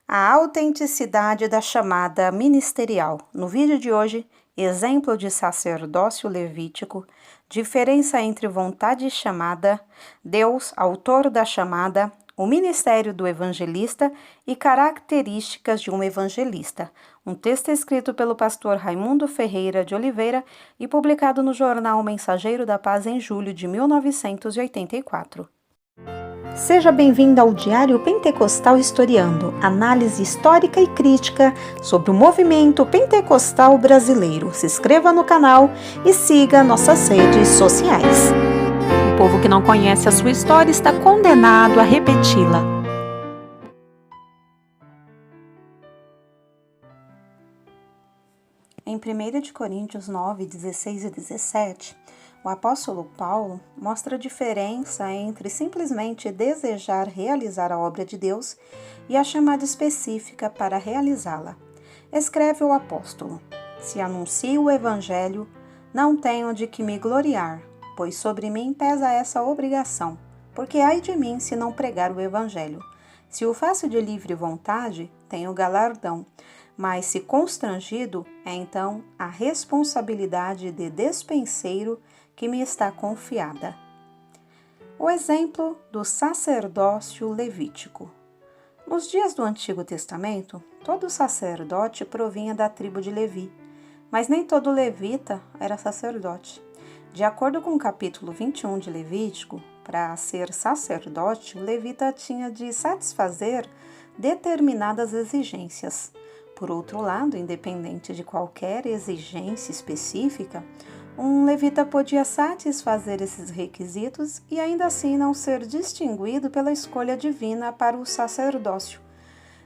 A autenticidade da chamada ministerial. No vídeo de hoje, exemplo de sacerdócio levítico, diferença entre vontade e chamada, Deus, autor da chamada, o ministério do evangelista e características de um evangelista. Um texto escrito pelo pastor Raimundo Ferreira de Oliveira e publicado no jornal Mensageiro da Paz em julho de 1984. Seja bem-vindo ao Diário Pentecostal Historiando, análise histórica e crítica sobre o movimento pentecostal brasileiro. Se inscreva no canal e siga nossas redes sociais. O povo que não conhece a sua história está condenado a repeti-la. Em 1 Coríntios 9, 16 e 17, o apóstolo Paulo mostra a diferença entre simplesmente desejar realizar a obra de Deus e a chamada específica para realizá-la. Escreve o apóstolo: Se anuncio o evangelho, não tenho de que me gloriar, pois sobre mim pesa essa obrigação, porque ai de mim se não pregar o evangelho. Se o faço de livre vontade, tenho galardão, mas se constrangido, é então a responsabilidade de despenseiro que me está confiada. O exemplo do sacerdócio levítico. Nos dias do Antigo Testamento, todo sacerdote provinha da tribo de Levi, mas nem todo levita era sacerdote. De acordo com o capítulo 21 de Levítico, para ser sacerdote, o levita tinha de satisfazer determinadas exigências. Por outro lado, independente de qualquer exigência específica, um levita podia satisfazer esses requisitos e ainda assim não ser distinguido pela escolha divina para o sacerdócio.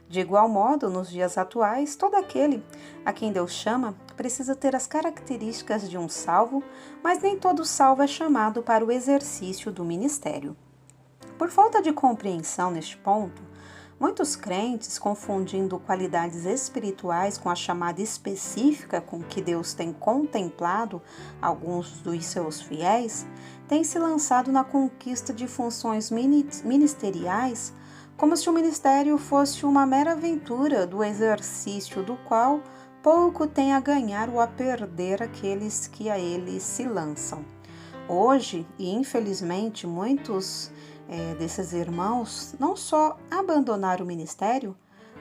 De igual modo, nos dias atuais, todo aquele a quem Deus chama precisa ter as características de um salvo, mas nem todo salvo é chamado para o exercício do ministério. Por falta de compreensão neste ponto, muitos crentes, confundindo qualidades espirituais com a chamada específica com que Deus tem contemplado alguns dos seus fiéis, têm se lançado na conquista de funções ministeriais como se o ministério fosse uma mera aventura do exercício do qual pouco tem a ganhar ou a perder aqueles que a ele se lançam. Hoje, e infelizmente, muitos desses irmãos não só abandonaram o ministério,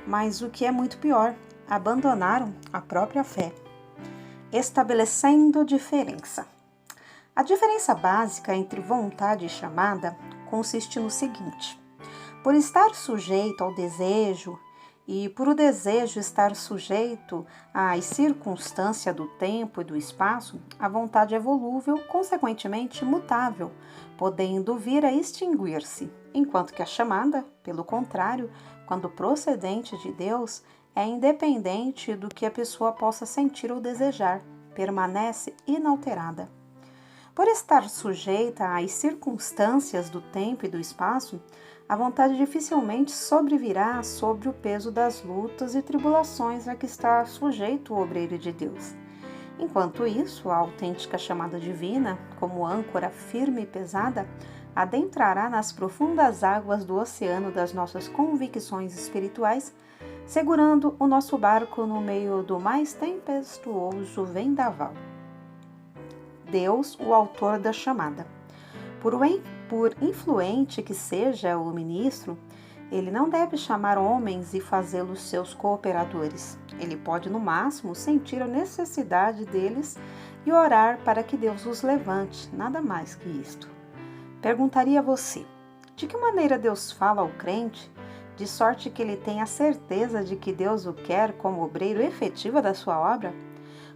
mas o que é muito pior, abandonaram a própria fé. Estabelecendo diferença. A diferença básica entre vontade e chamada consiste no seguinte: por estar sujeito ao desejo e por o desejo estar sujeito às circunstâncias do tempo e do espaço, a vontade é volúvel, consequentemente mutável, podendo vir a extinguir-se, enquanto que a chamada, pelo contrário, quando procedente de Deus, é independente do que a pessoa possa sentir ou desejar, permanece inalterada. Por estar sujeita às circunstâncias do tempo e do espaço, a vontade dificilmente sobrevirá sobre o peso das lutas e tribulações a que está sujeito o obreiro de Deus. Enquanto isso, a autêntica chamada divina, como âncora firme e pesada, adentrará nas profundas águas do oceano das nossas convicções espirituais, segurando o nosso barco no meio do mais tempestuoso vendaval. Deus, o autor da chamada. Por influente que seja o ministro, ele não deve chamar homens e fazê-los seus cooperadores. Ele pode, no máximo, sentir a necessidade deles e orar para que Deus os levante, nada mais que isto. Perguntaria a você: de que maneira Deus fala ao crente, de sorte que ele tenha a certeza de que Deus o quer como obreiro efetivo da sua obra?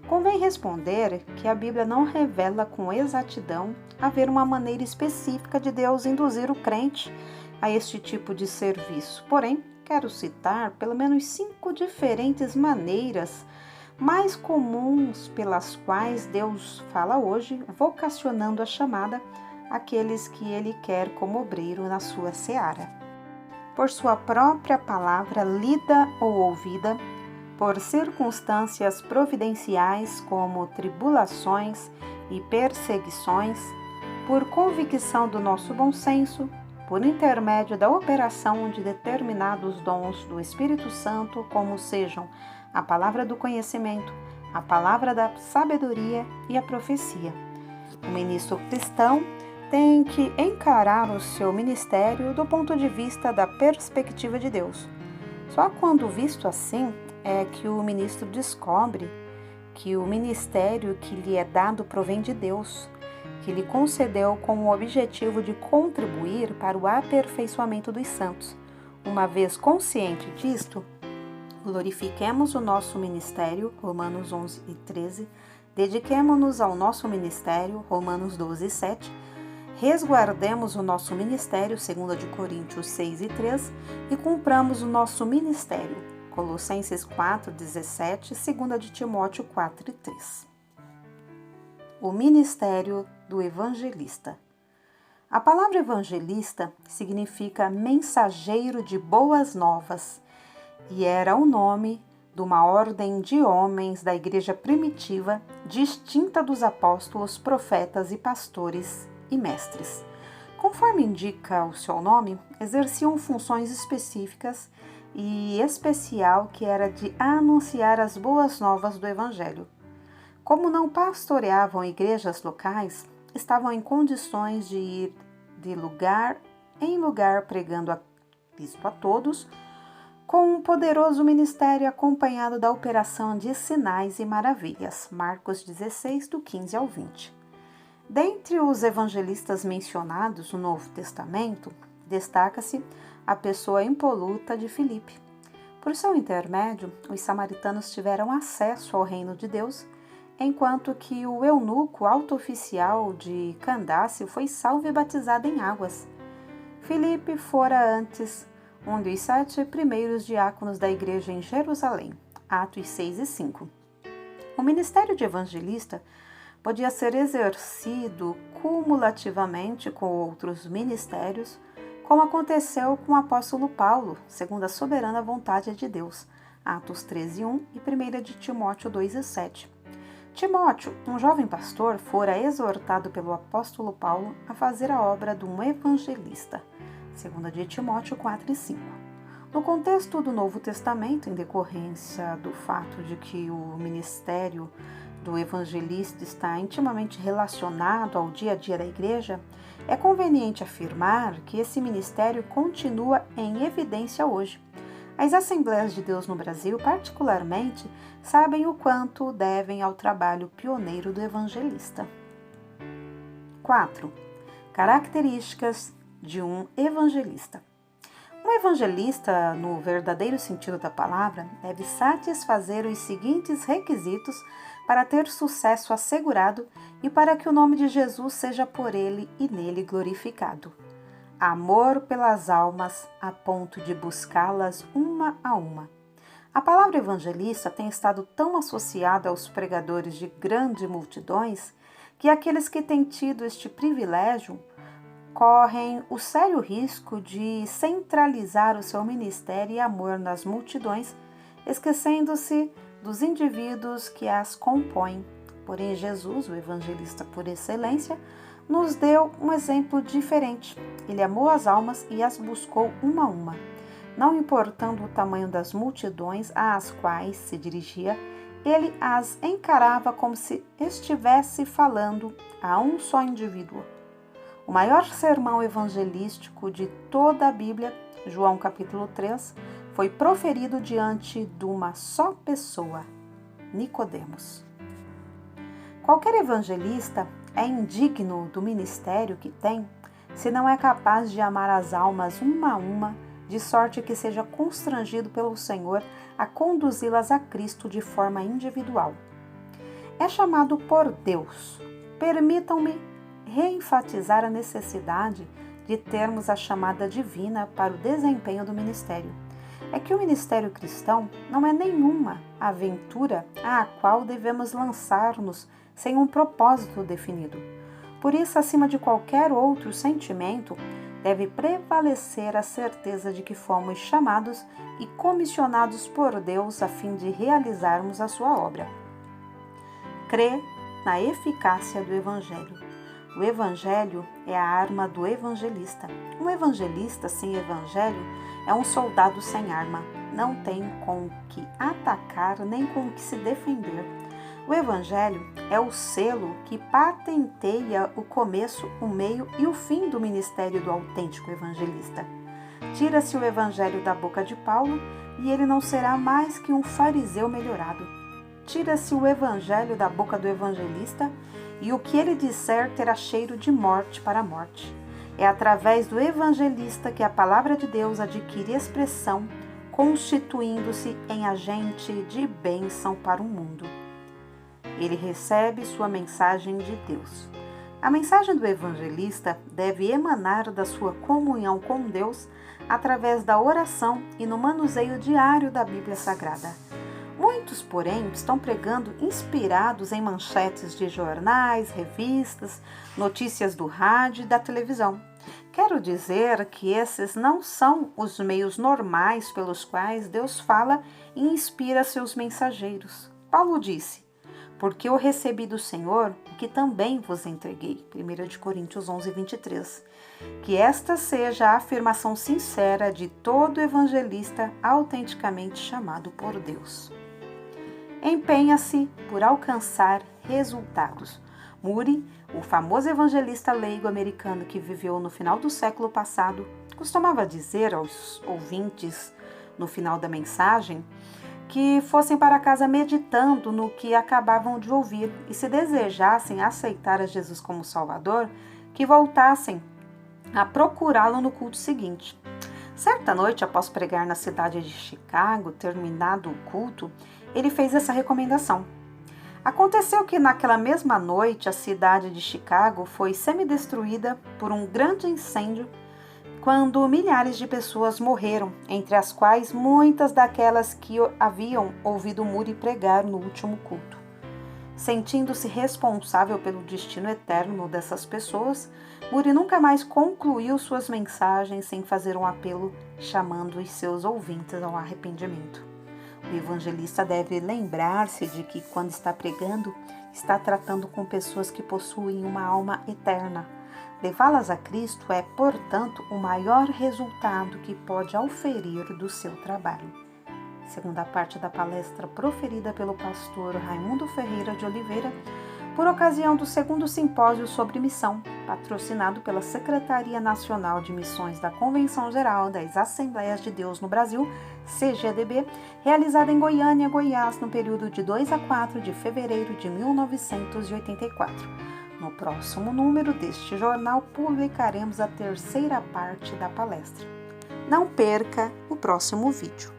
Convém responder que a Bíblia não revela com exatidão haver uma maneira específica de Deus induzir o crente a este tipo de serviço. Porém, quero citar pelo menos 5 diferentes maneiras mais comuns pelas quais Deus fala hoje, vocacionando a chamada àqueles que Ele quer como obreiro na sua seara. Por sua própria palavra lida ou ouvida, por circunstâncias providenciais como tribulações e perseguições, por convicção do nosso bom senso, por intermédio da operação de determinados dons do Espírito Santo, como sejam a palavra do conhecimento, a palavra da sabedoria e a profecia. O ministro cristão tem que encarar o seu ministério do ponto de vista da perspectiva de Deus. Só quando visto assim é que o ministro descobre que o ministério que lhe é dado provém de Deus, que lhe concedeu com o objetivo de contribuir para o aperfeiçoamento dos santos. Uma vez consciente disto, glorifiquemos o nosso ministério, Romanos 11 e 13, dediquemo-nos ao nosso ministério, Romanos 12 e 7, resguardemos o nosso ministério, 2 de Coríntios 6 e 3, e cumpramos o nosso ministério, Colossenses 4, 17, 2 de Timóteo 4 e 3. O ministério do evangelista. A palavra evangelista significa mensageiro de boas novas e era o nome de uma ordem de homens da igreja primitiva, distinta dos apóstolos, profetas e pastores e mestres. Conforme indica o seu nome, exerciam funções específicas e especial que era de anunciar as boas novas do evangelho. Como não pastoreavam igrejas locais, estavam em condições de ir de lugar em lugar pregando a Cristo a todos, com um poderoso ministério acompanhado da operação de sinais e maravilhas. Marcos 16, do 15 ao 20. Dentre os evangelistas mencionados no Novo Testamento, destaca-se a pessoa impoluta de Filipe. Por seu intermédio, os samaritanos tiveram acesso ao reino de Deus, enquanto que o eunuco alto-oficial de Candace foi salvo e batizado em águas. Filipe fora antes um dos 7 primeiros diáconos da igreja em Jerusalém, Atos 6 e 5. O ministério de evangelista podia ser exercido cumulativamente com outros ministérios, como aconteceu com o apóstolo Paulo, segundo a soberana vontade de Deus, Atos 13, 1 e 1 de Timóteo 2 e 7. Timóteo, um jovem pastor, fora exortado pelo apóstolo Paulo a fazer a obra de um evangelista, 2 de Timóteo 4 e 5. No contexto do Novo Testamento, em decorrência do fato de que o ministério do evangelista está intimamente relacionado ao dia a dia da igreja, é conveniente afirmar que esse ministério continua em evidência hoje. As Assembleias de Deus no Brasil, particularmente, sabem o quanto devem ao trabalho pioneiro do evangelista. 4. Características de um evangelista. Um evangelista, no verdadeiro sentido da palavra, deve satisfazer os seguintes requisitos para ter sucesso assegurado e para que o nome de Jesus seja por ele e nele glorificado. Amor pelas almas a ponto de buscá-las uma a uma. A palavra evangelista tem estado tão associada aos pregadores de grandes multidões que aqueles que têm tido este privilégio correm o sério risco de centralizar o seu ministério e amor nas multidões, esquecendo-se dos indivíduos que as compõem. Porém, Jesus, o evangelista por excelência, nos deu um exemplo diferente. Ele amou as almas e as buscou uma a uma. Não importando o tamanho das multidões às quais se dirigia, ele as encarava como se estivesse falando a um só indivíduo. O maior sermão evangelístico de toda a Bíblia, João capítulo 3, foi proferido diante de uma só pessoa, Nicodemos. Qualquer evangelista é indigno do ministério que tem se não é capaz de amar as almas uma a uma, de sorte que seja constrangido pelo Senhor a conduzi-las a Cristo de forma individual. É chamado por Deus. Permitam-me reenfatizar a necessidade de termos a chamada divina para o desempenho do ministério. É que o ministério cristão não é nenhuma aventura à qual devemos lançar-nos sem um propósito definido. Por isso, acima de qualquer outro sentimento, deve prevalecer a certeza de que fomos chamados e comissionados por Deus a fim de realizarmos a sua obra. Crê na eficácia do Evangelho. O evangelho é a arma do evangelista. Um evangelista sem evangelho é um soldado sem arma. Não tem com o que atacar nem com o que se defender. O evangelho é o selo que patenteia o começo, o meio e o fim do ministério do autêntico evangelista. Tira-se o evangelho da boca de Paulo e ele não será mais que um fariseu melhorado. Tira-se o evangelho da boca do evangelista e o que ele disser terá cheiro de morte para a morte. É através do evangelista que a palavra de Deus adquire expressão, constituindo-se em agente de bênção para o mundo. Ele recebe sua mensagem de Deus. A mensagem do evangelista deve emanar da sua comunhão com Deus através da oração e no manuseio diário da Bíblia Sagrada. Muitos, porém, estão pregando inspirados em manchetes de jornais, revistas, notícias do rádio e da televisão. Quero dizer que esses não são os meios normais pelos quais Deus fala e inspira seus mensageiros. Paulo disse: porque eu recebi do Senhor o que também vos entreguei. 1 Coríntios 11, 23. Que esta seja a afirmação sincera de todo evangelista autenticamente chamado por Deus. Empenha-se por alcançar resultados. Moody, o famoso evangelista leigo americano que viveu no final do século passado, costumava dizer aos ouvintes no final da mensagem que fossem para casa meditando no que acabavam de ouvir e, se desejassem aceitar a Jesus como Salvador, que voltassem a procurá-lo no culto seguinte. Certa noite, após pregar na cidade de Chicago, terminado o culto, ele fez essa recomendação. Aconteceu que naquela mesma noite a cidade de Chicago foi semidestruída por um grande incêndio quando milhares de pessoas morreram, entre as quais muitas daquelas que haviam ouvido Moody pregar no último culto. Sentindo-se responsável pelo destino eterno dessas pessoas, Moody nunca mais concluiu suas mensagens sem fazer um apelo chamando os seus ouvintes ao arrependimento. O evangelista deve lembrar-se de que, quando está pregando, está tratando com pessoas que possuem uma alma eterna. Levá-las a Cristo é, portanto, o maior resultado que pode auferir do seu trabalho. Segunda parte da palestra proferida pelo pastor Raimundo Ferreira de Oliveira, por ocasião do 2º Simpósio sobre Missão, patrocinado pela Secretaria Nacional de Missões da Convenção Geral das Assembleias de Deus no Brasil, CGDB, realizada em Goiânia, Goiás, no período de 2 a 4 de fevereiro de 1984. No próximo número deste jornal, publicaremos a 3ª parte da palestra. Não perca o próximo vídeo.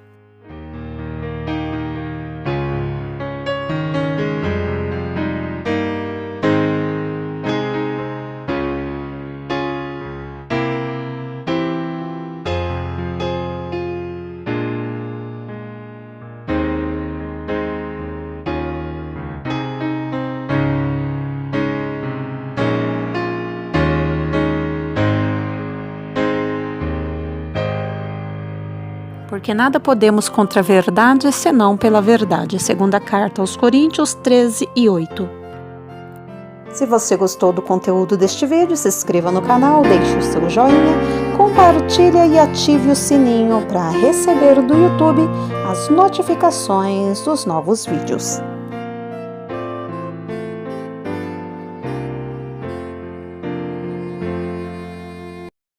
Porque nada podemos contra a verdade, senão pela verdade. Segunda carta aos Coríntios 13 e 8. Se você gostou do conteúdo deste vídeo, se inscreva no canal, deixe o seu joinha, compartilhe e ative o sininho para receber do YouTube as notificações dos novos vídeos.